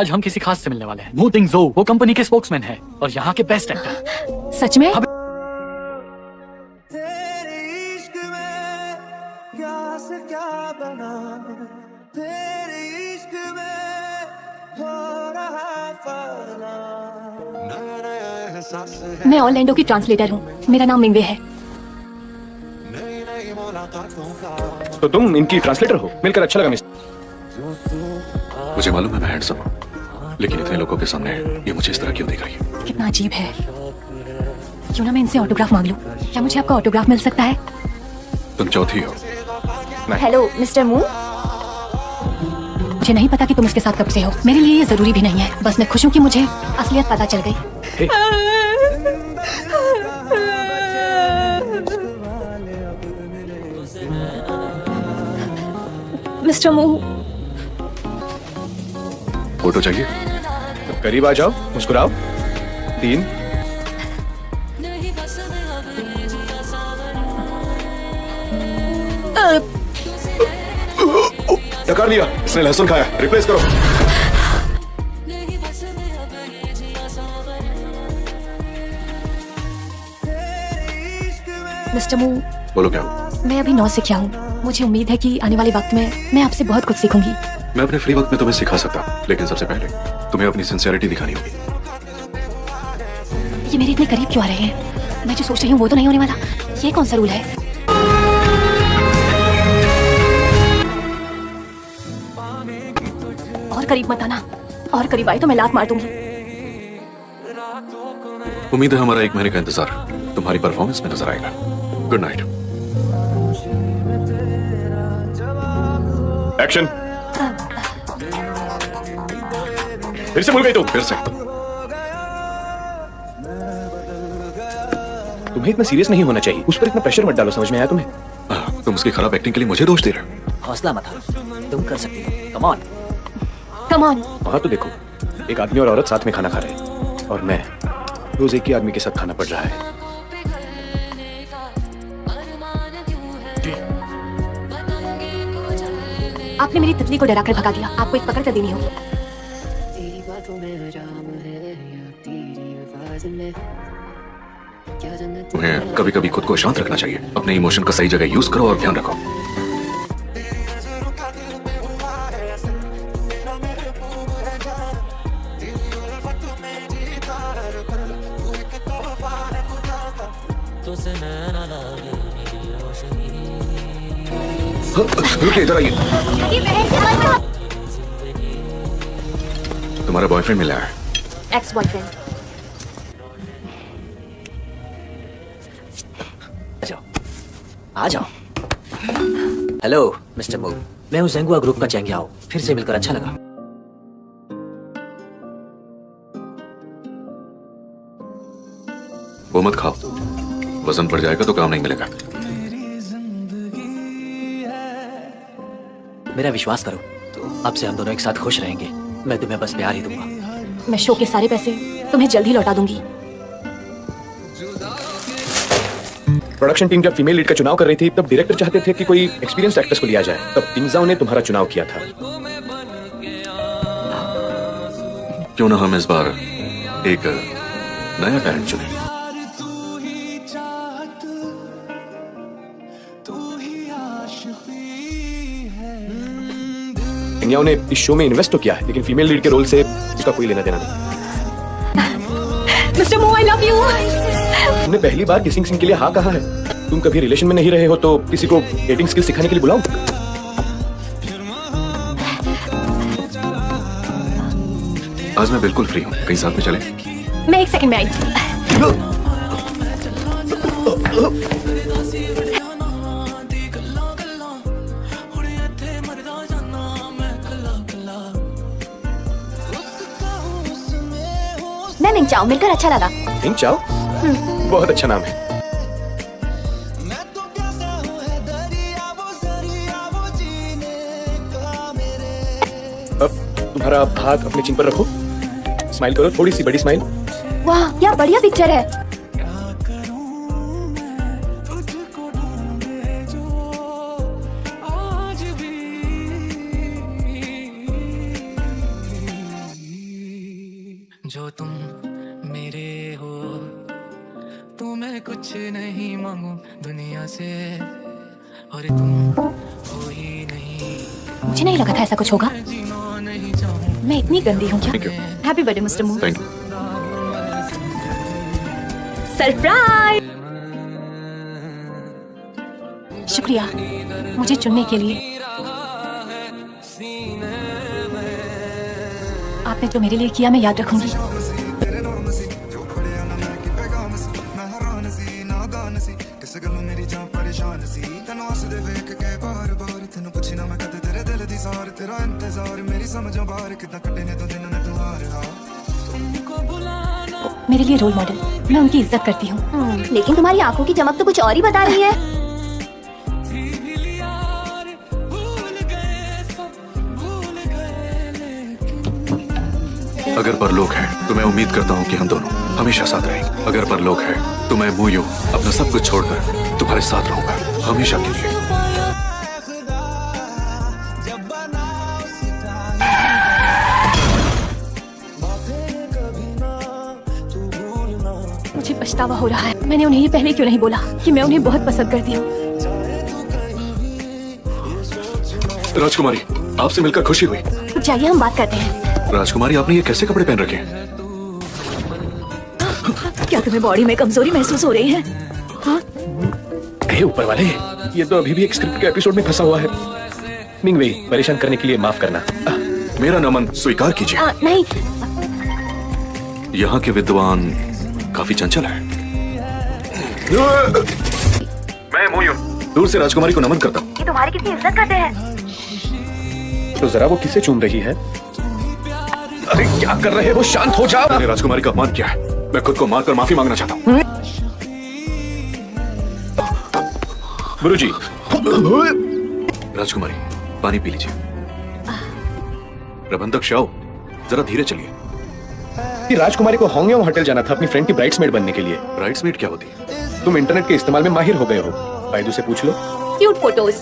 आज हम किसी खास से मिलने वाले हैं। मो तिंग जो वो कंपनी के स्पोक्समैन है और यहाँ के बेस्ट एक्टर। सच में? मैं ऑरलैंडो की ट्रांसलेटर हूँ। मेरा नाम मिंगवे है। तो तुम इनकी ट्रांसलेटर हो? मिलकर अच्छा लगा मिस। मुझे मालूम है मैं हैंडसम हूं, लेकिन इतने लोगों के सामने ये मुझे इस तरह क्यों देख रही है? कितना अजीब है। क्यों ना मैं इनसे ऑटोग्राफ मांग लूं? क्या मुझे आपका ऑटोग्राफ मिल सकता है? तुम चौथी हो। Hello mister moon. मुझे नहीं पता कि तुम इसके साथ कब से हो। मेरे लिए ये जरूरी भी नहीं है। बस मैं खुश हूँ कि मुझे असलियत पता चल गई। मिस्टर मून, फोटो चाहिए? तो करीब आ जाओ, मुस्कुराओ। 3 टकार लिया, इसने लहसुन खाया, रिप्लेस करो। मिस्टर मून, बोलो क्या? मैं अभी 9 सीखा हूँ। मुझे उम्मीद है कि आने वाले वक्त में मैं आपसे बहुत कुछ सीखूंगी। मैं अपने फ्री वक्त में तुम्हें सिखा सकता, लेकिन सबसे पहले तुम्हें अपनी सिंसियरिटी दिखानी होगी। ये मेरे इतने करीब क्यों आ रहे हैं? मैं जो सोच रही हूँ वो तो नहीं होने वाला। ये कौन सा रूल है? और करीब मत आना। और करीब आए तो मैं लात मार दूंगी। उम्मीद है हमारा 1 महीने का इंतजार तुम्हारी परफॉर्मेंस में नजर आएगा। Good night. एक्शन। फिर से भूल गई तुम? फिर से? तुम्हें इतना सीरियस नहीं होना चाहिए। उस पर इतना प्रेशर मत डालो। समझ में आया तुम्हें? तुम उसकी खराब एक्टिंग के लिए मुझे दोष दे रहे हो। हौसला मत हारो, तुम कर सकती हो। Come on. Come on. वहां तो देखो, एक आदमी और औरत साथ में खाना खा रहे हैं और मैं रोज एक ही आदमी के साथ खाना पड़ रहा है। आपने मेरी तितली को डराकर भगा दिया। आपको एक पकड़ कर देनी होगी। तुम्हें कभी कभी खुद को शांत रखना चाहिए। अपने इमोशन का सही जगह यूज करो और ध्यान रखो। रुकिए, इधर आइए। तुम्हारा बॉयफ्रेंड मिला है? Ex boyfriend. आ जाओ। हेलो मिस्टर मूव, मैं हूँ जेंगुआ ग्रुप का चेंगियाओ। फिर से मिलकर अच्छा लगा। वो मत खाओ, वजन बढ़ जाएगा तो काम नहीं मिलेगा। मेरा विश्वास करो, अब से हम दोनों एक साथ खुश रहेंगे। मैं तुम्हें बस प्यार ही दूंगा। मैं शो के सारे पैसे तुम्हें जल्द ही लौटा दूंगी। प्रोडक्शन टीम जब फीमेल लीड का चुनाव कर रही थी तब डायरेक्टर चाहते थे कि कोई एक्सपीरियंस्ड एक्ट्रेस को लिया जाए। तब तिंगजाओ ने तुम्हारा चुनाव किया था। क्यों ना हम इस बार एक नया टैलेंट चुने। तिंगजाओ ने इस शो में इन्वेस्ट तो किया है, लेकिन फीमेल लीड के रोल से इसका कोई लेना देना नहीं। मिस्टर मू, आई लव यू। तुमने पहली बार किसिंग सीन के लिए हाँ कहा है। तुम कभी रिलेशन में नहीं रहे हो तो किसी को डेटिंग स्किल सिखाने के लिए बुलाऊं? आज मैं बिल्कुल फ्री हूँ, कहीं साथ में चले? मैं 1 सेकंड में आई। मैं मिंग चाओ, मिलकर अच्छा लगा। मिंग चाओ? बहुत अच्छा नाम है। अब तुम्हारा हाथ अपने चिन पर रखो। स्माइल करो, थोड़ी सी बड़ी स्माइल। वाह, क्या बढ़िया पिक्चर है। जो तुम मेरे हो, तो मैं कुछ नहीं मांगू दुनिया से, और तुम हो ही नहीं। मुझे नहीं लगा था ऐसा कुछ होगा। जीना नहीं चाहूँ। मैं इतनी गंदी हूँ क्या? Thank you. Happy birthday mister move. Thank you. Surprise. शुक्रिया मुझे चुनने के लिए। आपने जो मेरे लिए किया मैं याद रखूंगी। मेरे लिए रोल मॉडल, मैं उनकी इज्जत करती हूँ। लेकिन तुम्हारी आंखों की चमक तो कुछ और ही बता रही है। अगर परलोक है तो मैं उम्मीद करता हूँ कि हम दोनों हमेशा साथ रहेंगे। अगर परलोक है तो मैं मुंह यूं अपना सब कुछ छोड़कर तुम्हारे साथ रहूंगा हमेशा के लिए। मुझे पछतावा हो रहा है, मैंने उन्हें ये पहले क्यों नहीं बोला कि मैं उन्हें बहुत पसंद करती हूँ। राजकुमारी, आपसे मिलकर खुशी हुई। जाइए हम बात करते हैं। राजकुमारी, आपने ये कैसे कपड़े पहन रखे हैं? क्या तुम्हें बॉडी में कमजोरी महसूस हो रही है? हे ऊपर वाले, ये तो अभी भी एक स्क्रिप्ट के एपिसोड में फंसा हुआ है। मिंगवेई, परेशान करने के लिए माफ करना। मेरा नमन स्वीकार कीजिए। नहीं, यहाँ के विद्वान काफी चंचल है। मैं मुंह यूं दूर से राजकुमारी को नमन करता हूँ। ये तुम्हारी कितनी इज्जत करते हैं। तो जरा वो किसे चूम रही है? अरे क्या कर रहे हो? शांत हो जाओ। मैंने राजकुमारी का अपमान किया है, मैं खुद को मारकर माफी मांगना चाहता हूँ। गुरुजी। राजकुमारी, पानी पी लीजिए। प्रबंधक शाओ, जरा धीरे चलिए। राजकुमारी को होंगयोंग होटल जाना था अपनी फ्रेंड की ब्राइड्समेड बनने के लिए। ब्राइड्समेड क्या होती है? तुम इंटरनेट के इस्तेमाल में माहिर हो गए हो, बायदू से पूछ लो। Cute photos.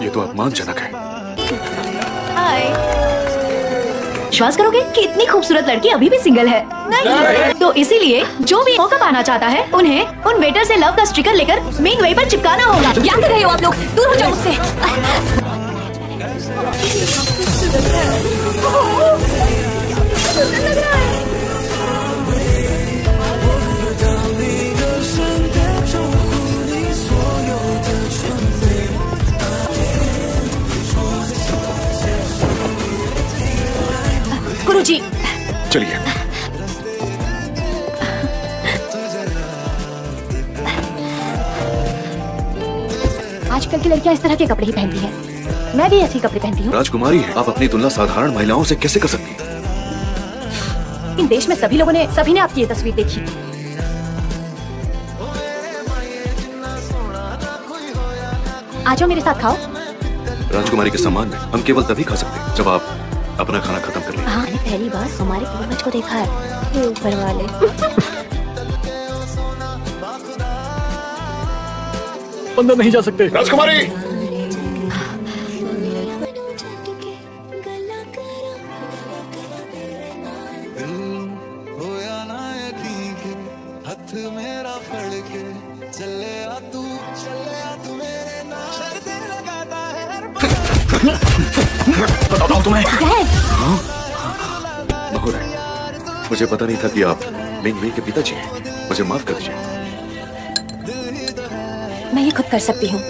ये तो अपमानजनक है। विश्वास करोगे कि इतनी खूबसूरत लड़की अभी भी सिंगल है? नहीं। तो इसीलिए जो भी मौका पाना चाहता है उन्हें उन वेटर से लव का स्टिकर लेकर मिंगवेई पर चिपकाना होगा। क्या कर रहे हो आप लोग? दूर हो जाओ मुझसे। गुरुजी, चलिए। आजकल की लड़कियां इस तरह के कपड़े ही पहनती हैं। मैं भी ऐसे ही कपड़े पहनती हूँ। राजकुमारी है, आप अपनी तुलना साधारण महिलाओं से कैसे कर सकती हैं? इन देश में सभी ने आपकी ये तस्वीर देखी। आ जाओ मेरे साथ खाओ। राजकुमारी के सम्मान में हम केवल तभी खा सकते हैं जब आप अपना खाना खत्म कर लें। हाँ, मैंने पहली बार हमारे पूर्वज को देखा है। ये ऊपर वाले। अंदर नहीं जा सकते। राजकुमारी, बताओ तुम्हें। महोदय, मुझे पता नहीं था कि आप मिंगवेई के पिताजी हैं। मुझे माफ कर दीजिए। मैं ये खुद कर सकती हूँ।